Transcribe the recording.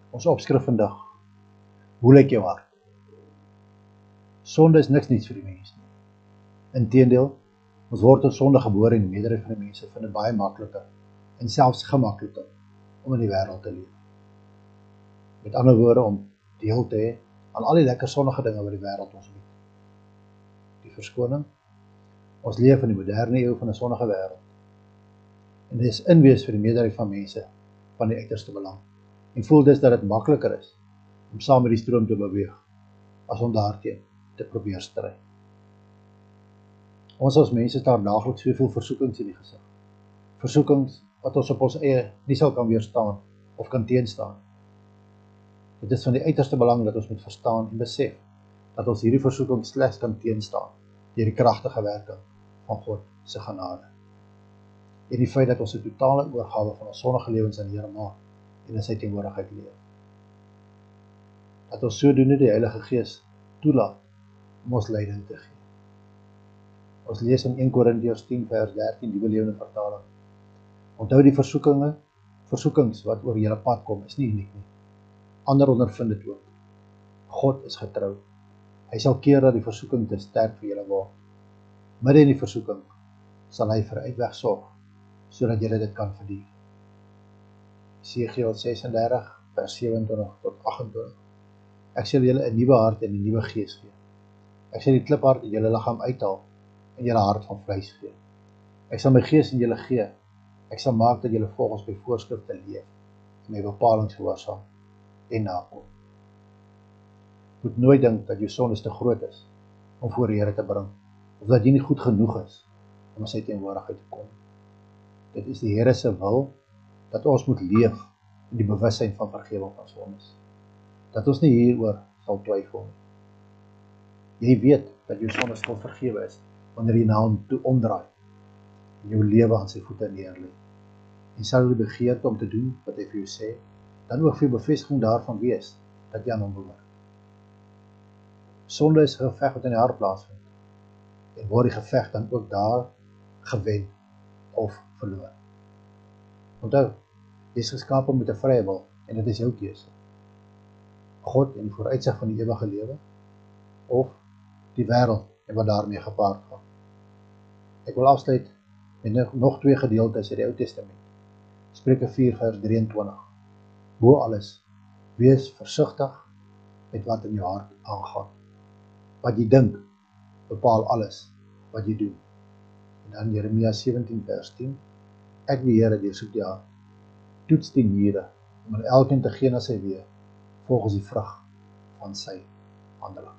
Ons opskrif vandag. Hoe lyk jou hart? Sonde is niks niets vir die mens nie. Inteendeel, ons word in sonde gebore en die meerderheid van die mense vind dit baie makliker en selfs gemakliker om in die wêreld te leef. Met ander woorde, om deel te hê aan al die lekker sonnige dinge wat die wêreld ons bied. Die verskoning, ons leef in die moderne eeu van 'n sonnige wêreld. En dit is inwees vir die meerderheid van mense van die uiterste belang. En voel dus dat dit makliker is om saam met die stroom te beweeg, as om daarteen te probeer stry. Ons as mense staar daagliks soveel versoekings in die gesig. Versoekings wat ons op ons eie nie sal kan weerstaan of kan teenstaan. Dit is van die uiterste belang dat ons moet verstaan en besef dat ons hierdie versoeking slegs kan teenstaan deur die kragtige werking van God se genade. En die feit dat ons 'n totale oorgawe van ons sonnige lewens aan die Here maak en in sy teenwoordigheid leef. Dat ons sodoende die Heilige Gees toelaat om ons leiding te gee. Ons lees in 1 Korintiërs 10 vers 13 die Lewende Vertaling. Onthou die versoekings wat oor julle pad kom is nie uniek nie. Ander ondervind dit ook. God is getrou. Hy sal keer dat die versoeking te sterk vir julle word. Midde in die versoeking sal hy vir 'n uitweg sorg, sodat julle dit kan verduur. Esegiel 36 vers 27 tot 28. Ek sal julle 'n nuwe hart en 'n nuwe gees gee. Ek sal die kliphart in julle liggaam uithaal en julle hart van vleis gee. Ek sal my gees in julle gee. Ek sal maak dat julle volgens my voorskrifte leef en my bepalings gehoorsaam en nakom. Moet nooit dink dat jou sondes te groot is om voor die Here te bring, of dat jy nie goed genoeg is om in sy teenwoordigheid te kom. Dit is die Here se wil dat ons moet leef in die bewussyn van vergewing van sondes. Dat ons nie hieroor sal twyfel nie. Jy weet dat jou sondes skuld vergewe is wanneer jy na hom toe omdraai en jou lewe aan sy voete neerlê. En sal die begeerte om te doen wat hy vir jou sê, dan ook vir bevestiging daarvan wees dat jy aan hom behoort. Sonde is 'n geveg wat in die hart plaasvind en word die geveg dan ook daar gewen of verloor. Onthou, jy is geskape met 'n vrye wil en dit is jou keuse. God en die vooruitsig van die ewige lewe of die wêreld en wat daarmee gepaard gaan. Ek wil afsluit met nog 2 gedeeltes uit die Ou Testament. Spreuke 4 vers 23. Bo alles, wees versigtig met wat in jou hart aangaan. Wat jy dink, bepaal alles wat jy doen. En dan Jeremia 17 vers 10. Ek die Here deursoek die hart, toets die niere, om aan elkeen te gee na sy weë, volgens die vrug van sy handeling.